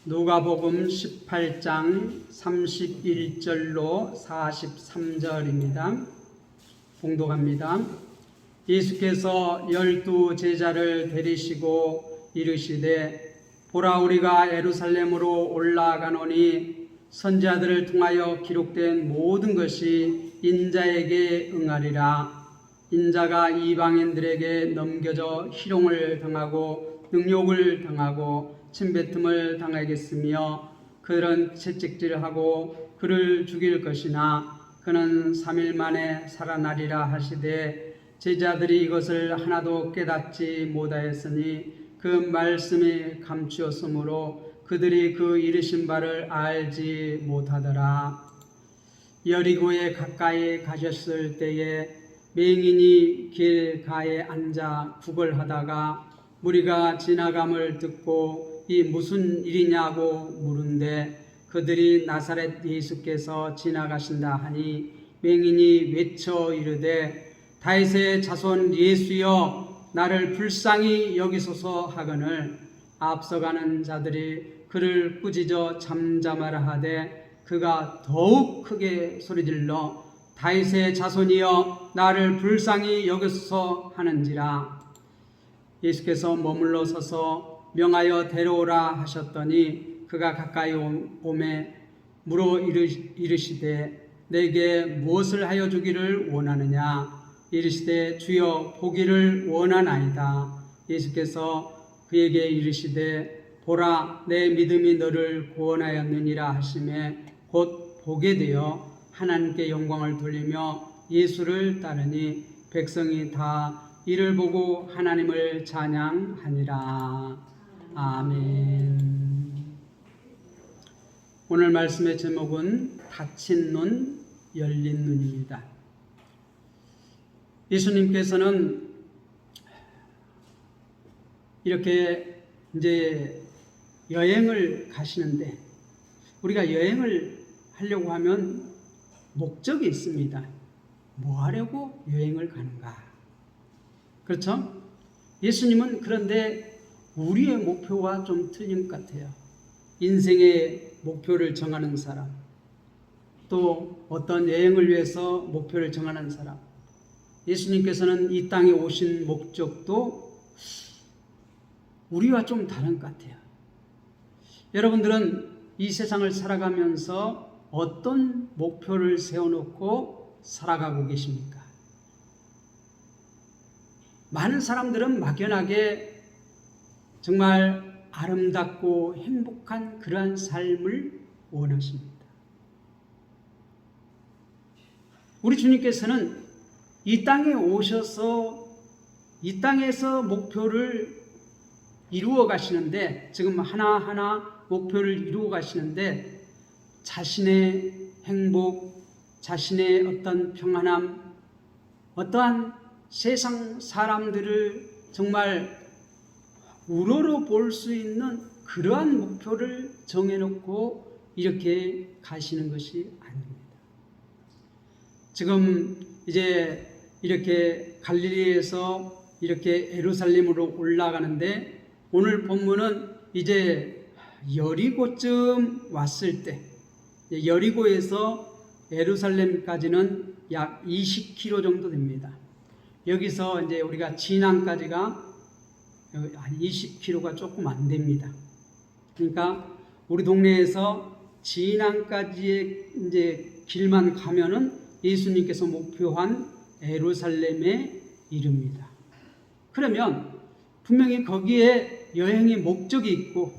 누가복음 18장 31절로 43절입니다. 봉독합니다. 예수께서 12 제자를 데리시고 이르시되 보라 우리가 예루살렘으로 올라가노니 선지자들을 통하여 기록된 모든 것이 인자에게 응하리라. 인자가 이방인들에게 넘겨져 희롱을 당하고 능욕을 당하고 침뱉음을 당하겠으며 그들은 채찍질하고 그를 죽일 것이나 그는 3일 만에 살아나리라 하시되 제자들이 이것을 하나도 깨닫지 못하였으니 그 말씀이 감추었으므로 그들이 그 이르신 바를 알지 못하더라. 여리고에 가까이 가셨을 때에 맹인이 길가에 앉아 구걸하다가 무리가 지나감을 듣고 이 무슨 일이냐고 물은데 그들이 나사렛 예수께서 지나가신다 하니 맹인이 외쳐 이르되 다윗의 자손 예수여 나를 불쌍히 여기소서 하거늘 앞서가는 자들이 그를 꾸짖어 잠잠하라 하되 그가 더욱 크게 소리질러 다윗의 자손이여 나를 불쌍히 여기소서 하는지라. 예수께서 머물러 서서 명하여 데려오라 하셨더니 그가 가까이 오매 물어 이르시되 내게 무엇을 하여 주기를 원하느냐. 이르시되 주여 보기를 원하나이다. 예수께서 그에게 이르시되 보라 내 믿음이 너를 구원하였느니라 하시매 곧 보게 되어 하나님께 영광을 돌리며 예수를 따르니 백성이 다 이를 보고 하나님을 찬양하니라. 아멘. 오늘 말씀의 제목은 닫힌 눈, 열린 눈입니다. 예수님께서는 이렇게 이제 여행을 가시는데 우리가 여행을 하려고 하면 목적이 있습니다. 뭐 하려고 여행을 가는가? 그렇죠? 예수님은 그런데 우리의 목표와 좀 틀린 것 같아요. 인생의 목표를 정하는 사람, 또 어떤 여행을 위해서 목표를 정하는 사람. 예수님께서는 이 땅에 오신 목적도 우리와 좀 다른 것 같아요. 여러분들은 이 세상을 살아가면서 어떤 목표를 세워놓고 살아가고 계십니까? 많은 사람들은 막연하게 정말 아름답고 행복한 그러한 삶을 원하십니다. 우리 주님께서는 이 땅에 오셔서 이 땅에서 목표를 이루어 가시는데 지금 하나하나 목표를 이루어 가시는데 자신의 행복, 자신의 어떤 평안함, 어떠한 세상 사람들을 정말 우러러 볼 수 있는 그러한 목표를 정해놓고 이렇게 가시는 것이 아닙니다. 지금 이제 이렇게 갈릴리에서 이렇게 예루살렘으로 올라가는데 오늘 본문은 이제 여리고쯤 왔을 때 여리고에서 예루살렘까지는 약 20km 정도 됩니다. 여기서 이제 우리가 진앙까지가 20km가 조금 안 됩니다. 그러니까 우리 동네에서 진앙까지의 이제 길만 가면은 예수님께서 목표한 예루살렘에 이릅니다. 그러면 분명히 거기에 여행의 목적이 있고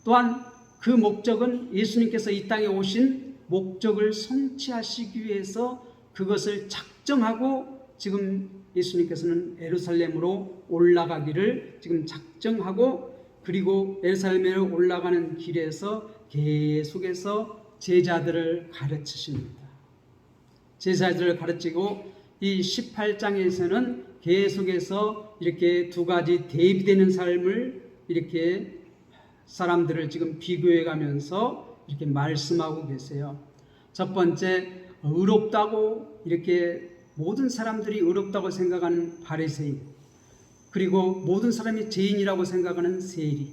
또한 그 목적은 예수님께서 이 땅에 오신 목적을 성취하시기 위해서 그것을 작정하고 지금 예수님께서는 예루살렘으로 올라가기를 지금 작정하고 그리고 예루살렘에 올라가는 길에서 계속해서 제자들을 가르치십니다. 제자들을 가르치고 이 18장에서는 계속해서 이렇게 두 가지 대비되는 삶을 이렇게 사람들을 지금 비교해 가면서 이렇게 말씀하고 계세요. 첫 번째, 의롭다고 이렇게 모든 사람들이 의롭다고 생각하는 바리새인, 그리고 모든 사람이 죄인이라고 생각하는 세리,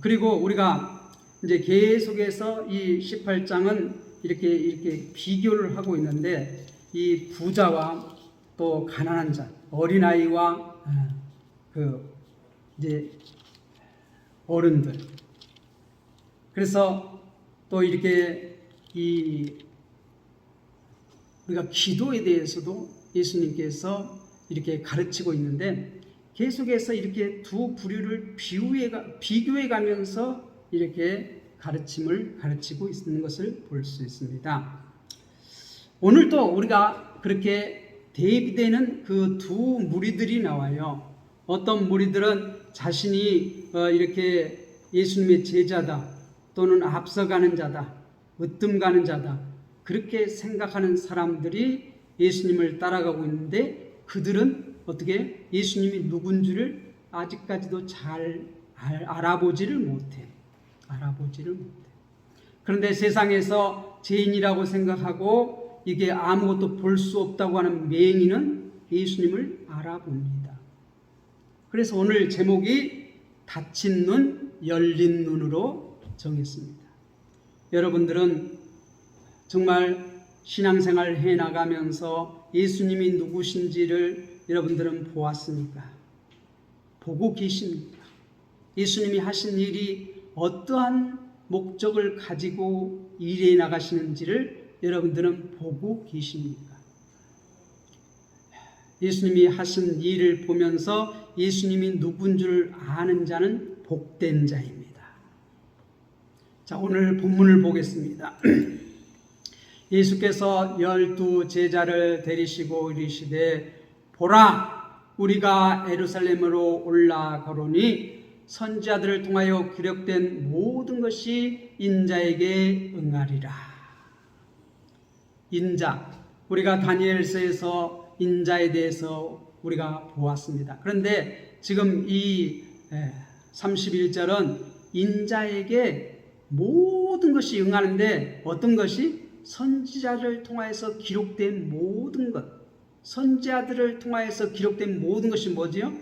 그리고 우리가 이제 계속해서 이 18장은 이렇게 비교를 하고 있는데, 이 부자와 또 가난한 자, 어린아이와 이제 어른들. 그래서 또 이렇게 우리가 기도에 대해서도 예수님께서 이렇게 가르치고 있는데, 계속해서 이렇게 두 부류를 비교해 가면서 이렇게 가르침을 가르치고 있는 것을 볼 수 있습니다. 오늘도 우리가 그렇게 대비되는 그 두 무리들이 나와요. 어떤 무리들은 자신이 이렇게 예수님의 제자다, 또는 앞서가는 자다, 으뜸가는 자다, 그렇게 생각하는 사람들이 예수님을 따라가고 있는데, 그들은 어떻게 예수님이 누군지를 아직까지도 잘 알아보지를 못해. 그런데 세상에서 죄인이라고 생각하고 이게 아무것도 볼 수 없다고 하는 맹인은 예수님을 알아봅니다. 그래서 오늘 제목이 닫힌 눈, 열린 눈으로 정했습니다. 여러분들은 정말 신앙생활 해나가면서 예수님이 누구신지를 여러분들은 보았습니까? 보고 계십니까? 예수님이 하신 일이 어떠한 목적을 가지고 일해 나가시는지를 여러분들은 보고 계십니까? 예수님이 하신 일을 보면서 예수님이 누군 줄 아는 자는 복된 자입니다. 자, 오늘 본문을 보겠습니다. 예수께서 12 제자를 데리시고 이르시되, 보라, 우리가 예루살렘으로 올라가노니 선지자들을 통하여 기록된 모든 것이 인자에게 응하리라. 인자, 우리가 다니엘서에서 인자에 대해서 우리가 보았습니다. 그런데 지금 이 31절은 인자에게 모든 것이 응하는데, 어떤 것이? 선지자를 통하여서 기록된 모든 것. 선지자들을 통하여서 기록된 모든 것이 뭐지요?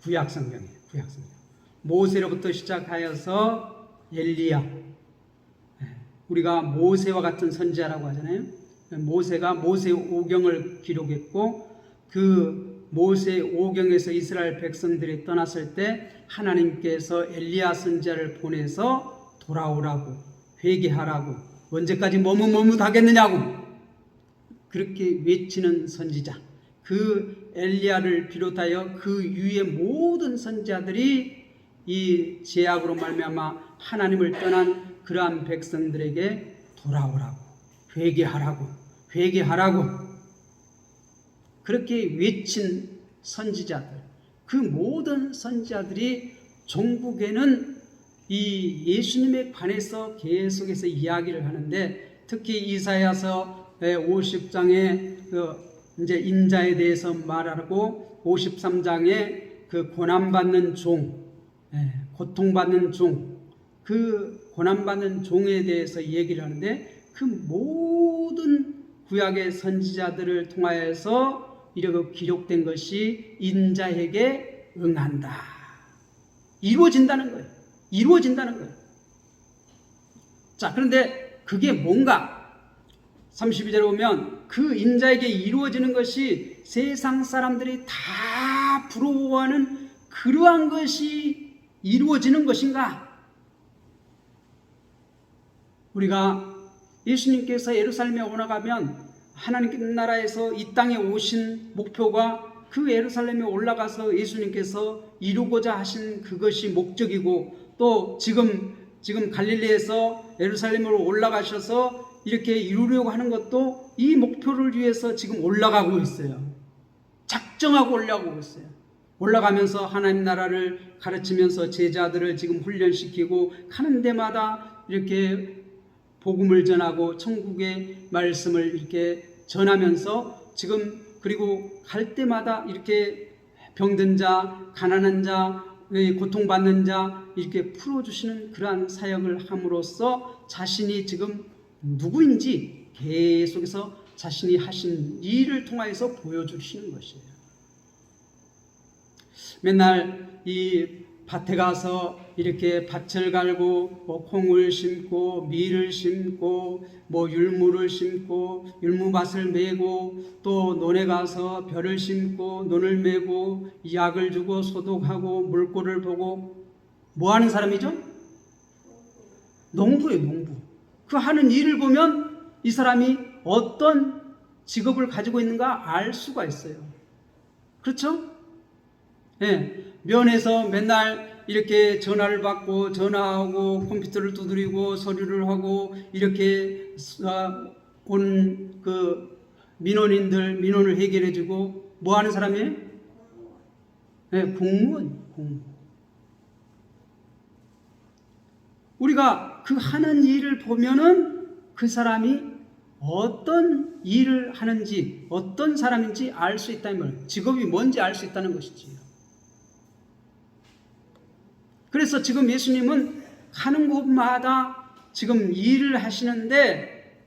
구약성경이에요. 구약성경. 모세로부터 시작하여서 엘리야, 우리가 모세와 같은 선지자라고 하잖아요. 모세가 모세 오경을 기록했고, 그 모세 오경에서 이스라엘 백성들이 떠났을 때 하나님께서 엘리야 선지자를 보내서 돌아오라고, 회개하라고, 언제까지 머뭇머뭇하겠느냐고 그렇게 외치는 선지자, 그 엘리야를 비롯하여 그 위의 모든 선지자들이 이 죄악으로 말미암아 하나님을 떠난 그러한 백성들에게 돌아오라고, 회개하라고 그렇게 외친 선지자들, 그 모든 선지자들이 종국에는 이 예수님에 관해서 계속해서 이야기를 하는데, 특히 이사야서 50장에 이제 인자에 대해서 말하고, 53장에 그 고난받는 종, 고통받는 종, 그 고난받는 종에 대해서 얘기를 하는데, 그 모든 구약의 선지자들을 통하여서 이렇게 기록된 것이 인자에게 응한다. 이루어진다는 거예요. 자, 그런데 그게 뭔가? 32절에 보면 그 인자에게 이루어지는 것이 세상 사람들이 다 부러워하는 그러한 것이 이루어지는 것인가? 우리가 예수님께서 예루살렘에 올라가면 하나님 나라에서 이 땅에 오신 목표가 그 예루살렘에 올라가서 예수님께서 이루고자 하신 그것이 목적이고, 또 지금 갈릴리에서 예루살렘으로 올라가셔서 이렇게 이루려고 하는 것도 이 목표를 위해서 지금 올라가고 있어요. 작정하고 올라가고 있어요. 올라가면서 하나님 나라를 가르치면서 제자들을 지금 훈련시키고, 가는 데마다 이렇게 복음을 전하고 천국의 말씀을 이렇게 전하면서 지금, 그리고 갈 때마다 이렇게 병든 자, 가난한 자, 고통받는 자 이렇게 풀어주시는 그러한 사역을 함으로써 자신이 지금 누구인지 계속해서 자신이 하신 일을 통해서 보여주시는 것이에요. 맨날 이 밭에 가서 이렇게 밭을 갈고 뭐 콩을 심고 밀을 심고 뭐 율무를 심고 율무밭을 메고 또 논에 가서 벼를 심고 논을 메고 약을 주고 소독하고 물꼬를 보고 뭐 하는 사람이죠? 농부예요, 농부. 그 하는 일을 보면 이 사람이 어떤 직업을 가지고 있는가 알 수가 있어요. 그렇죠? 예, 면에서 맨날 이렇게 전화를 받고 전화하고 컴퓨터를 두드리고 서류를 하고 이렇게 온 그 민원을 해결해주고 뭐 하는 사람이에요? 예, 공무원. 우리가 그 하는 일을 보면은 그 사람이 어떤 일을 하는지 어떤 사람인지 알 수 있다는 말, 직업이 뭔지 알 수 있다는 것이지요. 그래서 지금 예수님은 가는 곳마다 지금 일을 하시는데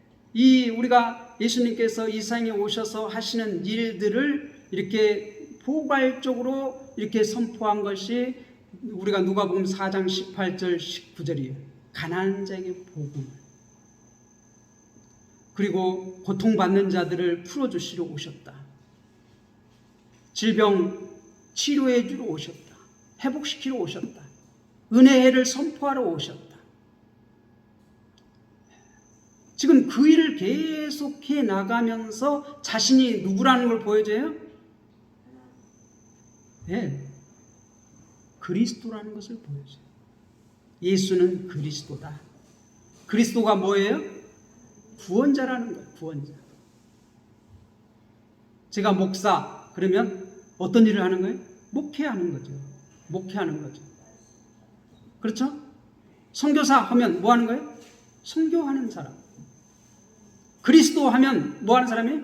우리가 예수님께서 이 세상에 오셔서 하시는 일들을 이렇게 포괄적으로 이렇게 선포한 것이 우리가 누가복음 4장 18절 19절이에요. 가난한 자에게 복음, 그리고 고통받는 자들을 풀어주시러 오셨다. 질병 치료해 주러 오셨다. 회복시키러 오셨다. 은혜를 선포하러 오셨다. 지금 그 일을 계속해 나가면서 자신이 누구라는 걸 보여줘요? 네, 그리스도라는 것을 보여줘요. 예수는 그리스도다. 그리스도가 뭐예요? 구원자라는 거예요. 구원자. 제가 목사 그러면 어떤 일을 하는 거예요? 목회하는 거죠. 목회하는 거죠. 그렇죠? 선교사 하면 뭐 하는 거예요? 선교하는 사람. 그리스도 하면 뭐 하는 사람이에요?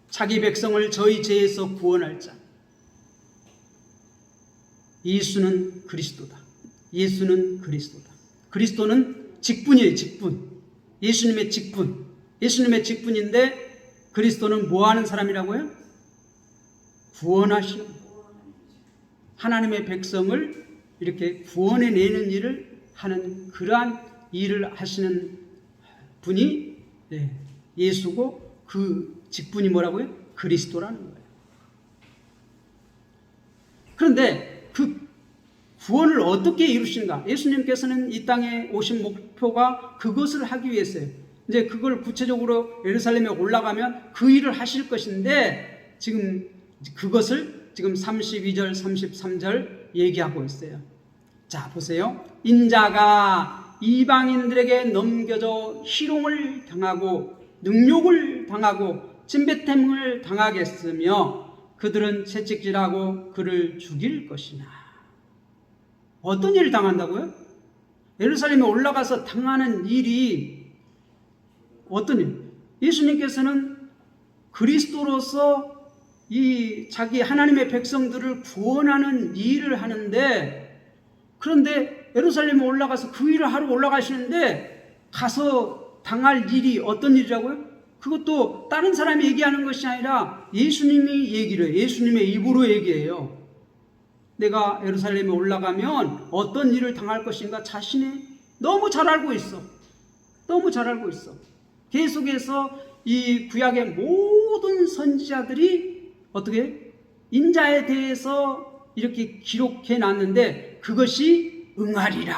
자기 백성을 저희 죄에서 구원할 자. 예수는 그리스도다. 예수는 그리스도다. 그리스도는 직분이에요. 직분. 예수님의 직분. 예수님의 직분인데 그리스도는 뭐 하는 사람이라고요? 구원하시는, 하나님의 백성을 이렇게 구원해내는 일을 하는 그러한 일을 하시는 분이 예수고 그 직분이 뭐라고요? 그리스도라는 거예요. 그런데 그 구원을 어떻게 이루시는가? 예수님께서는 이 땅에 오신 목표가 그것을 하기 위해서요. 이제 그걸 구체적으로 예루살렘에 올라가면 그 일을 하실 것인데 지금 그것을 지금 32절, 33절 얘기하고 있어요. 자, 보세요. 인자가 이방인들에게 넘겨져 희롱을 당하고 능욕을 당하고 침뱉음을 당하겠으며 그들은 채찍질하고 그를 죽일 것이나. 어떤 일을 당한다고요? 예루살렘에 올라가서 당하는 일이 어떤 일? 예수님께서는 그리스도로서 이 자기 하나님의 백성들을 구원하는 일을 하는데, 그런데 예루살렘에 올라가서 그 일을 하러 올라가시는데 가서 당할 일이 어떤 일이라고요? 그것도 다른 사람이 얘기하는 것이 아니라 예수님이 얘기를 해요. 예수님의 입으로 얘기해요. 내가 예루살렘에 올라가면 어떤 일을 당할 것인가 자신이 너무 잘 알고 있어. 너무 잘 알고 있어. 계속해서 이 구약의 모든 선지자들이 어떻게 인자에 대해서 이렇게 기록해 놨는데 그것이 응하리라.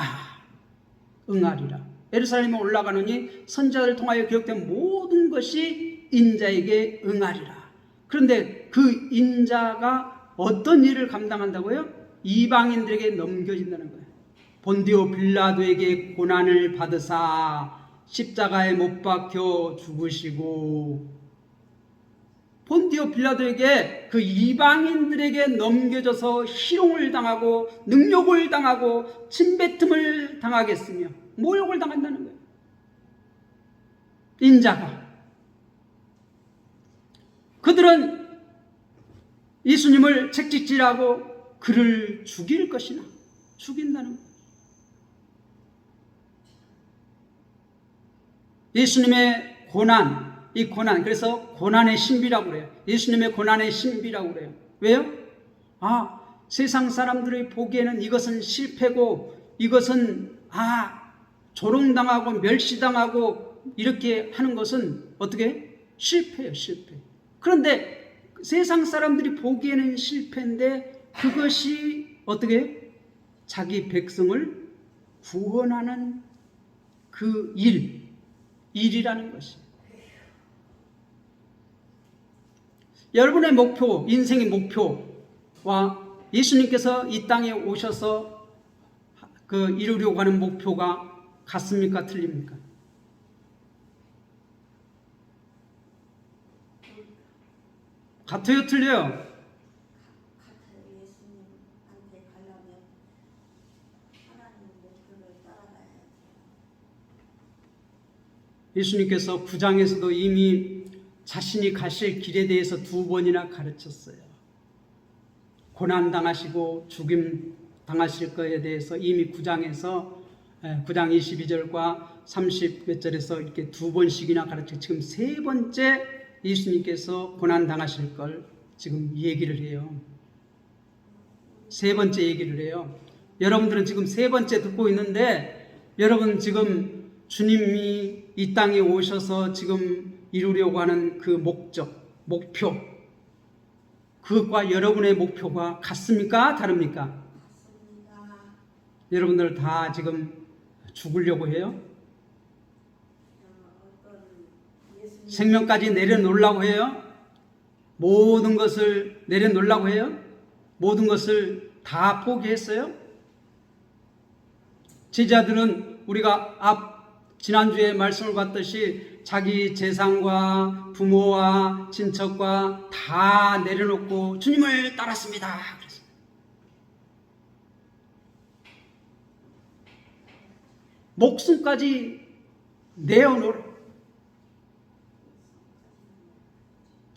응하리라. 예루살렘에 올라가느니 선지자를 통하여 기록된 모든 것이 인자에게 응하리라. 그런데 그 인자가 어떤 일을 감당한다고요? 이방인들에게 넘겨진다는 거예요. 본디오 빌라도에게 고난을 받으사 십자가에 못 박혀 죽으시고, 본디오 빌라도에게 그 이방인들에게 넘겨져서 희롱을 당하고 능욕을 당하고 침뱉음을 당하겠으며 모욕을 당한다는 거예요. 인자가. 그들은 예수님을 채찍질하고 그를 죽일 것이나 죽인다는 거예요. 예수님의 고난, 이 고난, 그래서 고난의 신비라고 그래요. 예수님의 고난의 신비라고 그래요. 왜요? 세상 사람들이 보기에는 이것은 실패고 이것은 조롱당하고 멸시당하고 이렇게 하는 것은 어떻게? 실패예요, 실패. 그런데 세상 사람들이 보기에는 실패인데 그것이 어떻게? 자기 백성을 구원하는 그 일이라는 것이에요. 여러분의 목표, 인생의 목표와 예수님께서 이 땅에 오셔서 이루려고 하는 목표가 같습니까? 틀립니까? 같아요? 틀려요? 예수님께서 9장에서도 이미 자신이 가실 길에 대해서 2번이나 가르쳤어요. 고난당하시고 죽임 당하실 것에 대해서 이미 9장 22절과 30 몇 절에서 이렇게 2번씩이나 가르쳐 지금 3번째 예수님께서 고난당하실 걸 지금 얘기를 해요. 3번째 얘기를 해요. 여러분들은 지금 3번째 듣고 있는데 여러분 지금 주님이 이 땅에 오셔서 지금 이루려고 하는 그 목표 그것과 여러분의 목표가 같습니까? 다릅니까? 같습니다. 여러분들 다 지금 죽으려고 해요? 생명까지 내려놓으려고 해요? 모든 것을 내려놓으려고 해요? 모든 것을 다 포기했어요? 제자들은 우리가 지난주에 말씀을 봤듯이 자기 재산과 부모와 친척과 다 내려놓고 주님을 따랐습니다. 그랬습니다. 목숨까지 내어놓으라.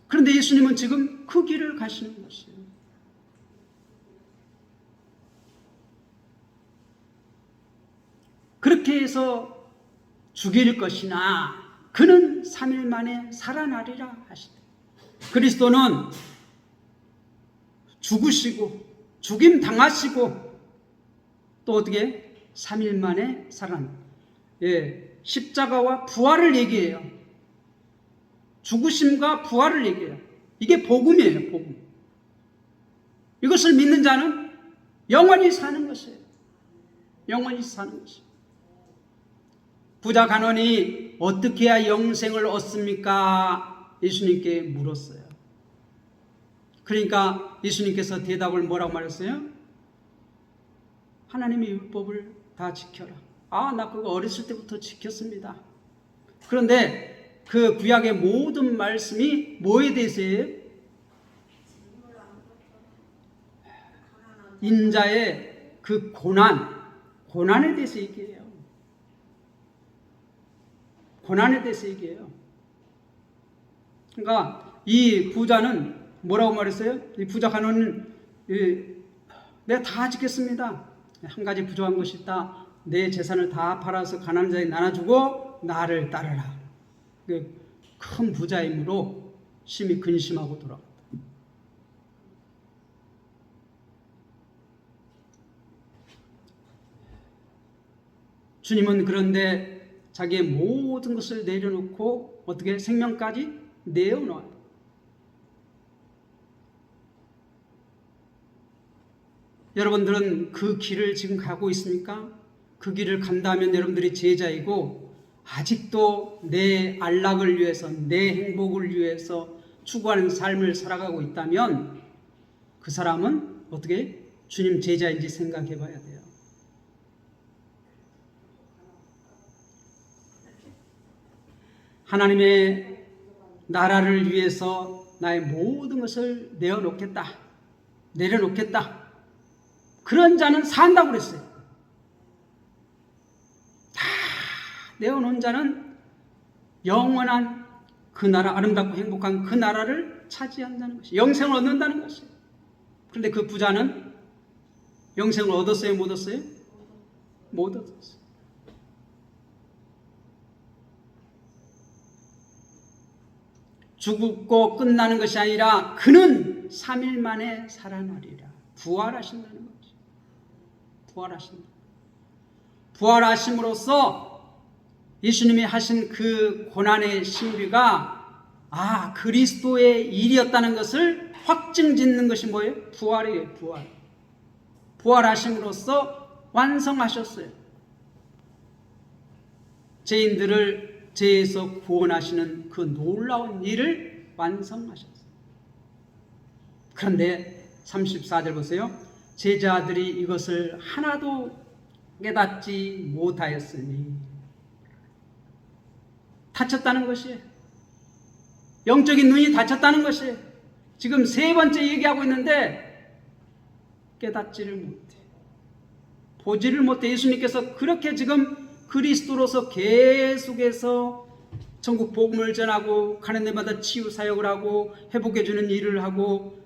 그런데 예수님은 지금 그 길을 가시는 것이에요. 그렇게 해서 죽일 것이나 그는 3일 만에 살아나리라 하시다. 그리스도는 죽으시고 죽임 당하시고 또 어떻게 3일 만에 십자가와 부활을 얘기해요. 죽으심과 부활을 얘기해요. 이게 복음이에요, 복음. 이것을 믿는 자는 영원히 사는 것이에요. 영원히 사는 것이에요. 부자 간원이 어떻게 해야 영생을 얻습니까? 예수님께 물었어요. 그러니까 예수님께서 대답을 뭐라고 말했어요? 하나님의 율법을 다 지켜라. 나 그거 어렸을 때부터 지켰습니다. 그런데 그 구약의 모든 말씀이 뭐에 대해서예요? 인자의 그 고난에 대해서 얘기해요. 고난에 대해서 얘기해요. 그러니까 이 부자는 뭐라고 말했어요? 이 부자 간원은 내가 다 지켰습니다. 한 가지 부족한 것이 있다. 내 재산을 다 팔아서 가난한 자에게 나눠주고 나를 따르라. 큰 부자이므로 심히 근심하고 돌아갔다. 주님은 그런데 자기의 모든 것을 내려놓고 어떻게 생명까지 내어놓아요. 여러분들은 그 길을 지금 가고 있습니까? 그 길을 간다면 여러분들이 제자이고 아직도 내 안락을 위해서 내 행복을 위해서 추구하는 삶을 살아가고 있다면 그 사람은 어떻게 주님 제자인지 생각해 봐야 돼요. 하나님의 나라를 위해서 나의 모든 것을 내려놓겠다. 그런 자는 산다고 그랬어요. 다 내어놓은 자는 영원한 그 나라, 아름답고 행복한 그 나라를 차지한다는 것이에요. 영생을 얻는다는 것이에요. 그런데 그 부자는 영생을 얻었어요? 못 얻었어요? 못 얻었어요. 죽고 끝나는 것이 아니라 그는 3일 만에 살아나리라. 부활하신다는 거죠. 부활하신다. 부활하심으로써 예수님이 하신 그 고난의 신비가 그리스도의 일이었다는 것을 확증짓는 것이 뭐예요? 부활이에요. 부활. 부활하심으로써 완성하셨어요. 죄인들을 죄에서 구원하시는 그 놀라운 일을 완성하셨어요. 그런데 34절 보세요. 제자들이 이것을 하나도 깨닫지 못하였으니, 닫혔다는 것이에요. 영적인 눈이 닫혔다는 것이에요. 지금 세 번째 얘기하고 있는데 깨닫지를 못해, 보지를 못해. 예수님께서 그렇게 지금 그리스도로서 계속해서 전국 복음을 전하고 가는 데마다 치유 사역을 하고 회복해 주는 일을 하고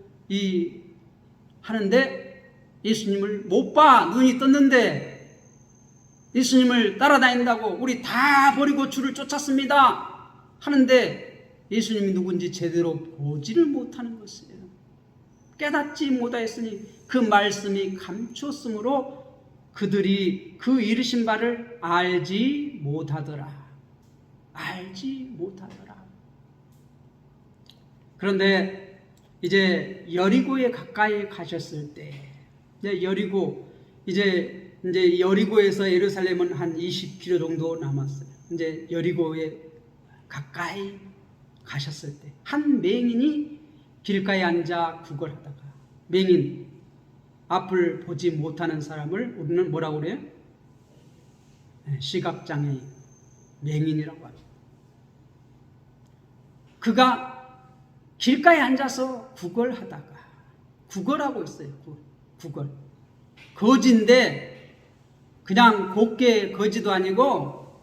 하는데 예수님을 못 봐. 눈이 떴는데 예수님을 따라다닌다고 우리 다 버리고 주를 쫓았습니다 하는데 예수님이 누군지 제대로 보지를 못하는 것이에요. 깨닫지 못하였으니 그 말씀이 감추었으므로 그들이 그 이르신 바를 알지 못하더라. 알지 못하더라. 그런데 이제 여리고에 가까이 가셨을 때, 이제 여리고에서 예루살렘은 한 20km 정도 남았어요. 이제 여리고에 가까이 가셨을 때 한 맹인이 길가에 앉아 구걸하다가, 맹인, 앞을 보지 못하는 사람을 우리는 뭐라고 그래요? 시각장애인, 맹인이라고 합니다. 그가 길가에 앉아서 구걸하고 있어요. 구걸. 거지인데 그냥 곱게 거지도 아니고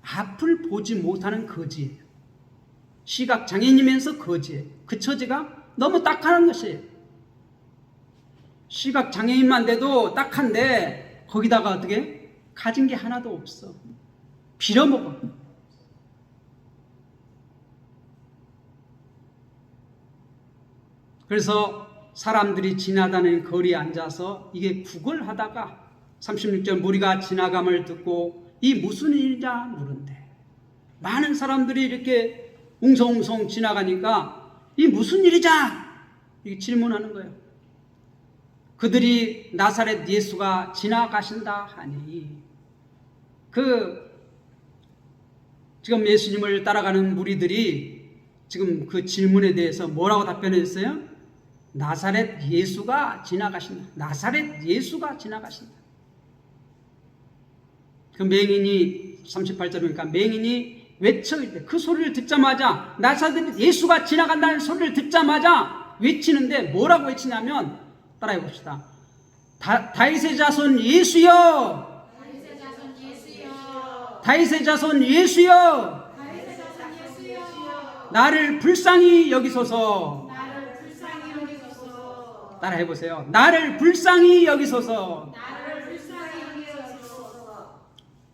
앞을 보지 못하는 거지예요. 시각장애인이면서 거지예요. 그 처지가 너무 딱하는 것이에요. 시각장애인만 돼도 딱한데 거기다가 어떻게 가진 게 하나도 없어. 빌어먹어. 그래서 사람들이 지나다니는 거리에 앉아서 이게 구걸하다가 36절 무리가 지나감을 듣고 이 무슨 일이냐 물은데, 많은 사람들이 이렇게 웅성웅성 지나가니까 이 무슨 일이냐 이렇게 질문하는 거예요. 그들이 나사렛 예수가 지나가신다 하니, 지금 예수님을 따라가는 무리들이 지금 그 질문에 대해서 뭐라고 답변했어요? 나사렛 예수가 지나가신다. 나사렛 예수가 지나가신다. 그 맹인이 38절이니까 맹인이 외쳐이때 그 소리를 듣자마자, 나사렛 예수가 지나간다는 소리를 듣자마자 외치는데 뭐라고 외치냐면, 따라해 봅시다. 다윗의 자손 예수여, 다윗의 자손 예수여, 나를 불쌍히 여기소서. 따라해 보세요. 나를 불쌍히 여기소서.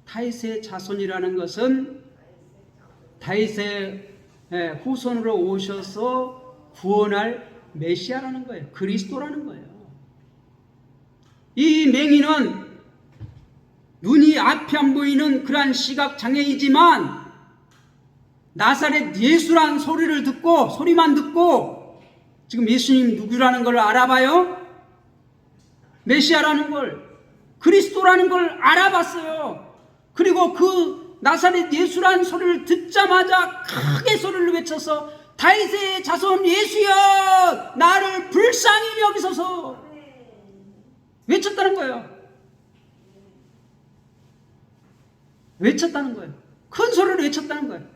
다윗의 자손이라는 것은 다윗의 후손으로 오셔서 구원할 메시아라는 거예요. 그리스도라는 거예요. 이 맹인은 눈이 앞이 안 보이는 그러한 시각장애이지만 나사렛 예수란 소리만 듣고 지금 예수님 누구라는 걸 알아봐요. 메시아라는 걸, 그리스도라는 걸 알아봤어요. 그리고 그 나사렛 예수란 소리를 듣자마자 크게 소리를 외쳐서 다윗의 자손 예수여, 나를 불쌍히 여기소서 외쳤다는 거예요. 외쳤다는 거예요. 큰 소리로 외쳤다는 거예요.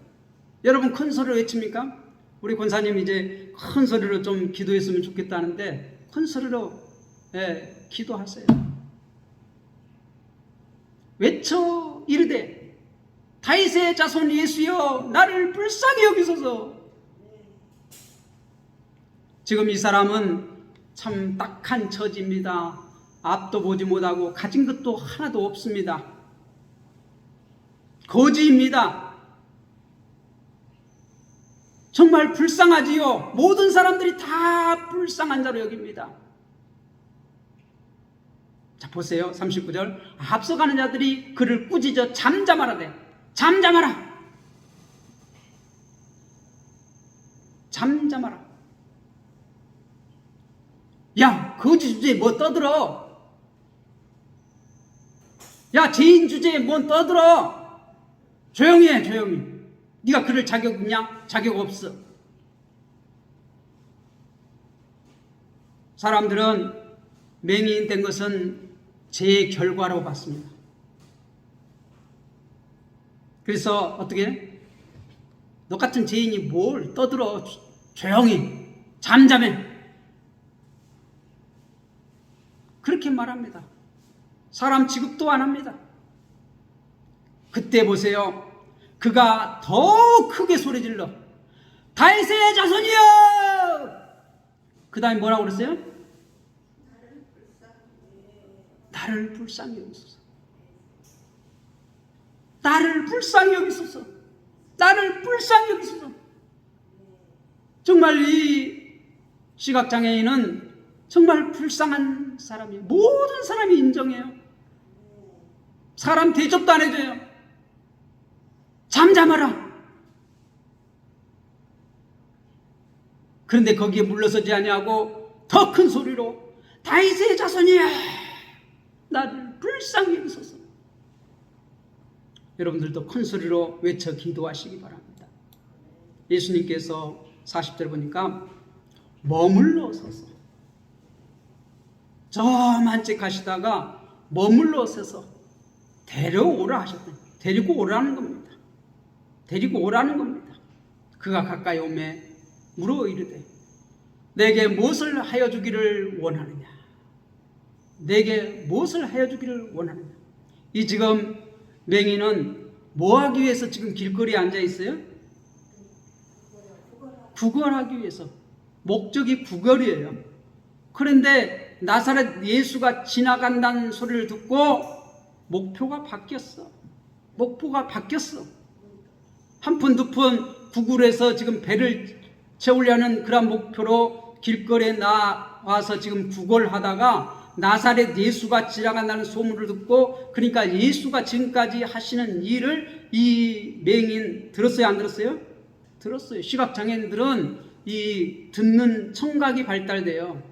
여러분, 큰 소리로 외칩니까? 우리 권사님 이제 큰 소리로 좀 기도했으면 좋겠다는데 큰 소리로 기도하세요. 외쳐 이르되 다윗의 자손 예수여, 나를 불쌍히 여기소서. 지금 이 사람은 참 딱한 처지입니다. 앞도 보지 못하고 가진 것도 하나도 없습니다. 거지입니다. 정말 불쌍하지요. 모든 사람들이 다 불쌍한 자로 여깁니다. 자, 보세요. 39절. 앞서가는 자들이 그를 꾸짖어 잠잠하라되. 잠잠하라. 잠잠하라. 야, 거지 주제에 뭐 떠들어? 야, 죄인 주제에 뭔 떠들어? 조용히 해, 조용히. 네가 그럴 자격 있냐? 자격 없어. 사람들은 맹인 된 것은 죄의 결과로 봤습니다. 그래서 어떻게? 너 같은 죄인이 뭘 떠들어? 조용히 잠잠해. 그렇게 말합니다. 사람 취급도 안 합니다. 그때 보세요. 그가 더 크게 소리질러 다윗의 자손이여! 그 다음에 뭐라고 그랬어요? 나를 불쌍히 여기소서. 나를 불쌍히 여기소서. 나를 불쌍히 여기소서. 정말 이 시각장애인은 정말 불쌍한 사람이에요. 모든 사람이 인정해요. 사람 대접도 안 해줘요. 잠잠하라. 그런데 거기에 물러서지 아니하고 더 큰 소리로 다윗의 자손이야, 나를 불쌍히 여기소서. 여러분들도 큰 소리로 외쳐 기도하시기 바랍니다. 예수님께서 40절 보니까 머물러 서서 저만 집 가시다가 머물러 서서 데려오라 하셨더니 데리고 오라는 겁니다. 데리고 오라는 겁니다. 그가 가까이 오매 물어 이르되 내게 무엇을 하여 주기를 원하느냐? 내게 무엇을 하여 주기를 원하느냐? 이 지금 맹인은 뭐 하기 위해서 지금 길거리에 앉아 있어요? 구걸하기 위해서. 목적이 구걸이에요. 그런데 나사렛 예수가 지나간다는 소리를 듣고 목표가 바뀌었어. 목표가 바뀌었어. 한 푼 두 푼 구글에서 지금 배를 채우려는 그런 목표로 길거리에 나와서 지금 구걸하다가 나사렛 예수가 지나간다는 소문을 듣고, 그러니까 예수가 지금까지 하시는 일을 이 맹인 들었어요, 안 들었어요? 들었어요. 시각장애인들은 이 듣는 청각이 발달돼요.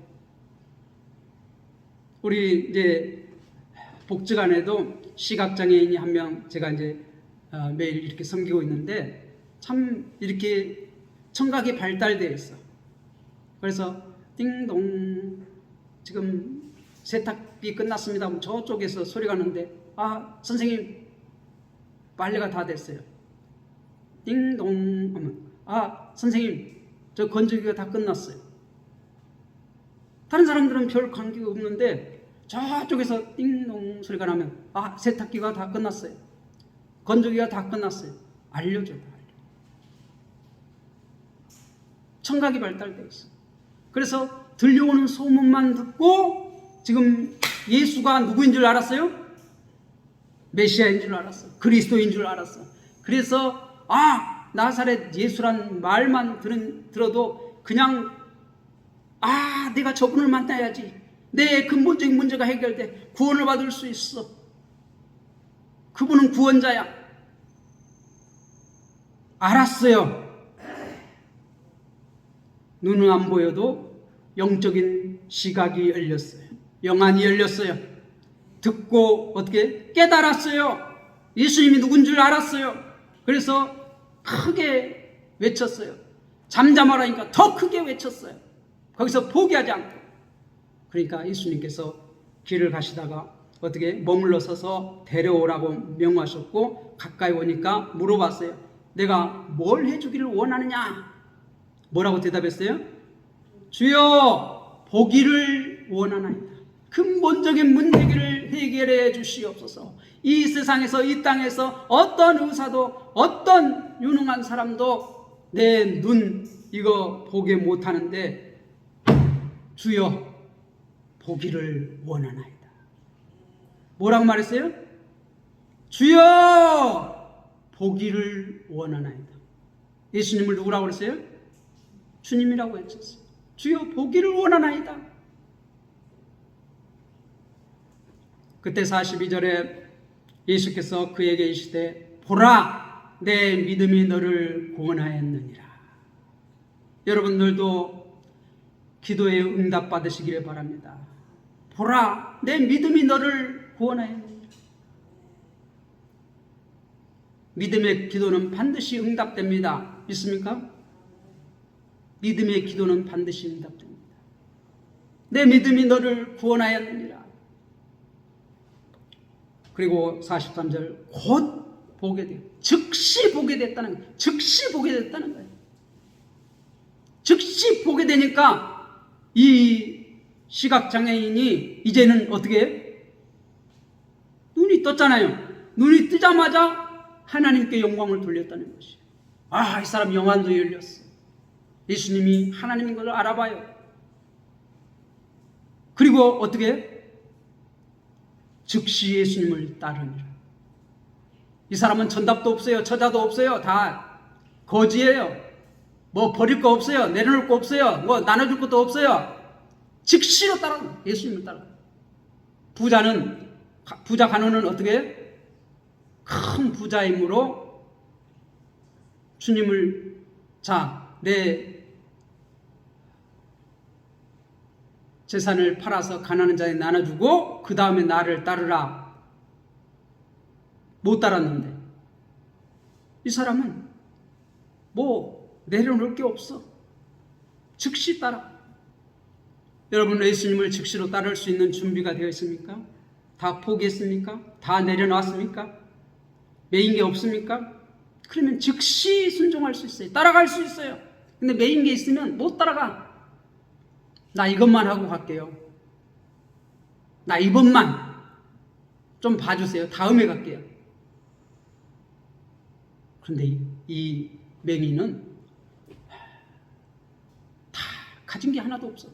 우리 이제 복지관에도 시각장애인이 한 명 제가 이제 매일 이렇게 섬기고 있는데 참 이렇게 청각이 발달되어 있어. 그래서 띵동 지금 세탁기 끝났습니다 하면 저쪽에서 소리가 나는데 아 선생님 빨래가 다 됐어요. 띵동 하면 아 선생님 저 건조기가 다 끝났어요. 다른 사람들은 별 관계가 없는데 저쪽에서 띵동 소리가 나면 아 세탁기가 다 끝났어요. 건조기가 다 끝났어요. 알려줘요. 청각이 발달되어 있어. 그래서 들려오는 소문만 듣고 지금 예수가 누구인 줄 알았어요? 메시아인 줄 알았어. 그리스도인 줄 알았어. 그래서 아 나사렛 예수란 말만 들어도 그냥 아 내가 저분을 만나야지. 내 근본적인 문제가 해결돼. 구원을 받을 수 있어. 그분은 구원자야. 알았어요. 눈은 안 보여도 영적인 시각이 열렸어요. 영안이 열렸어요. 듣고 어떻게 깨달았어요. 예수님이 누군 줄 알았어요. 그래서 크게 외쳤어요. 잠잠하라니까 더 크게 외쳤어요. 거기서 포기하지 않고. 그러니까 예수님께서 길을 가시다가 어떻게 머물러 서서 데려오라고 명하셨고 가까이 오니까 물어봤어요. 내가 뭘 해주기를 원하느냐? 뭐라고 대답했어요? 주여 보기를 원하나이다. 근본적인 문제를 해결해 주시옵소서. 이 세상에서 이 땅에서 어떤 의사도 어떤 유능한 사람도 내 눈 이거 보게 못하는데 주여 보기를 원하나이다. 뭐라고 말했어요? 주여 보기를 원하나이다. 예수님을 누구라고 그랬어요? 주님이라고 했었어요. 주여 보기를 원하나이다. 그때 42절에 예수께서 그에게 이르시되 보라 내 믿음이 너를 구원하였느니라. 여러분들도 기도에 응답 받으시기를 바랍니다. 보라 내 믿음이 너를 구원하였느니라. 믿음의 기도는 반드시 응답됩니다. 믿습니까? 믿음의 기도는 반드시 응답됩니다. 내 믿음이 너를 구원하였느니라. 그리고 43절 곧 보게 돼요. 즉시 보게 됐다는 거예요. 즉시 보게 됐다는 거예요. 즉시 보게 되니까 이 시각장애인이 이제는 어떻게 해요? 눈이 떴잖아요. 눈이 뜨자마자 하나님께 영광을 돌렸다는 것이에요. 아, 이 사람 영안도 열렸어. 예수님이 하나님인 것을 알아봐요. 그리고 어떻게 해요? 즉시 예수님을 따르니라. 이 사람은 전답도 없어요. 처자도 없어요. 다 거지예요. 뭐 버릴 거 없어요. 내려놓을 거 없어요. 뭐 나눠줄 것도 없어요. 즉시로 따라 예수님을 따라. 부자 간호는 어떻게 해요? 큰 부자임으로 주님을 내 재산을 팔아서 가난한 자에 나눠주고 그 다음에 나를 따르라. 못 따랐는데 이 사람은 뭐 내려놓을 게 없어. 즉시 따라. 여러분 예수님을 즉시로 따를 수 있는 준비가 되어 있습니까? 다 포기했습니까? 다 내려놨습니까? 메인 게 없습니까? 그러면 즉시 순종할 수 있어요. 따라갈 수 있어요. 근데 메인 게 있으면 못 따라가. 나 이것만 하고 갈게요. 나 이번만 좀 봐주세요. 다음에 갈게요. 그런데 이 맹인은 다 가진 게 하나도 없어.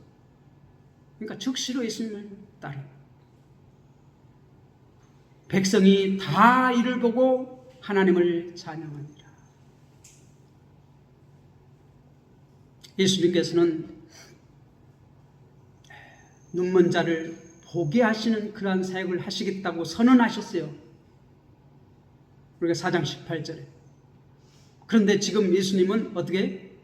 그러니까 즉시로 예수님을 따라. 백성이 다 이를 보고 하나님을 찬양하니라. 예수님께서는 눈먼 자를 보게 하시는 그러한 사역을 하시겠다고 선언하셨어요. 우리가 4장 18절에. 그런데 지금 예수님은 어떻게?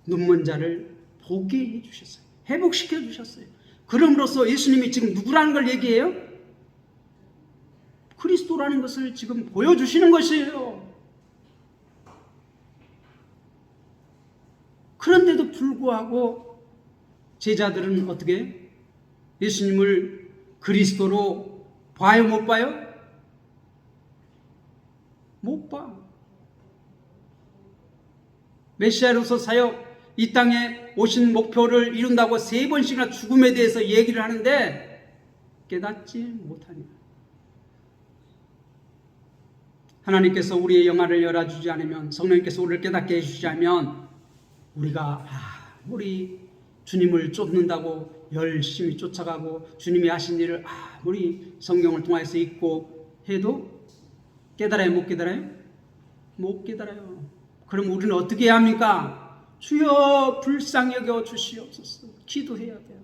눈먼 자를 보게 해주셨어요. 회복시켜 주셨어요. 그럼으로써 예수님이 지금 누구라는 걸 얘기해요? 그리스도라는 것을 지금 보여주시는 것이에요. 그런데도 불구하고 제자들은 어떻게 예수님을 그리스도로 봐요? 못 봐요? 못 봐. 메시아로서 사역, 이 땅에 오신 목표를 이룬다고 3번씩이나 죽음에 대해서 얘기를 하는데 깨닫지 못하니라. 하나님께서 우리의 영안을 열어주지 않으면, 성령님께서 우리를 깨닫게 해주지 않으면 우리가 아무리 주님을 쫓는다고 열심히 쫓아가고 주님이 하신 일을 아무리 성경을 통해서 읽고 해도 깨달아요? 못 깨달아요? 못 깨달아요. 그럼 우리는 어떻게 해야 합니까? 주여 불쌍히 여겨 주시옵소서. 기도해야 돼요.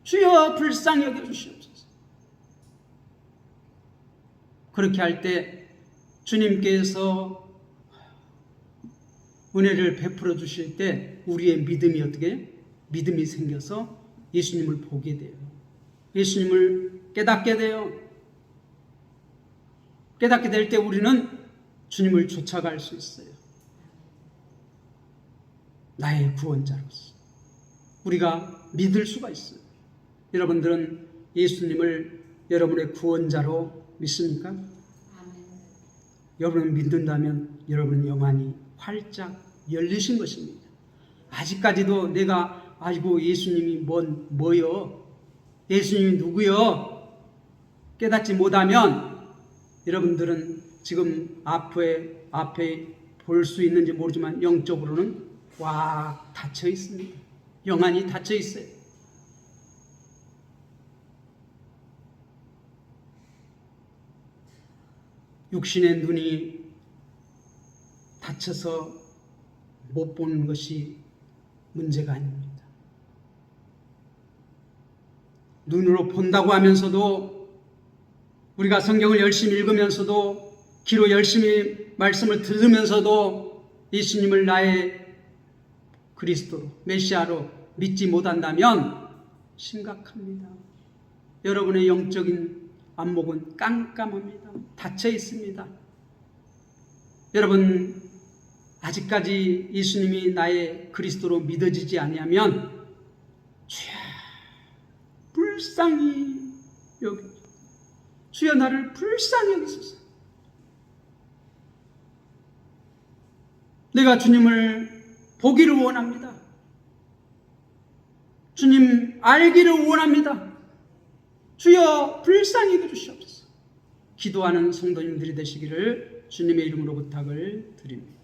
주여 불쌍히 여겨 주시옵소서. 그렇게 할 때 주님께서 은혜를 베풀어 주실 때 우리의 믿음이 어떻게? 믿음이 생겨서 예수님을 보게 돼요. 예수님을 깨닫게 돼요. 깨닫게 될 때 우리는 주님을 쫓아갈 수 있어요. 나의 구원자로서 우리가 믿을 수가 있어요. 여러분들은 예수님을 여러분의 구원자로 믿습니까? 여러분을 믿는다면 여러분 영안이 활짝 열리신 것입니다. 아직까지도 내가 아이고 예수님이 뭐요? 예수님이 누구요? 깨닫지 못하면 여러분들은 지금 앞에 볼 수 있는지 모르지만 영적으로는 꽉 닫혀 있습니다. 영안이 닫혀 있어요. 육신의 눈이 닫혀서 못 보는 것이 문제가 아닙니다. 눈으로 본다고 하면서도, 우리가 성경을 열심히 읽으면서도, 귀로 열심히 말씀을 들으면서도 예수님을 나의 그리스도로, 메시아로 믿지 못한다면 심각합니다. 여러분의 영적인 안목은 깜깜합니다. 닫혀 있습니다. 여러분, 아직까지 예수님이 나의 그리스도로 믿어지지 아니하면 주여 불쌍히 여기, 주여 나를 불쌍히 여기소서. 내가 주님을 보기를 원합니다. 주님 알기를 원합니다. 주여 불쌍히 여겨주시옵소서. 기도하는 성도님들이 되시기를 주님의 이름으로 부탁을 드립니다.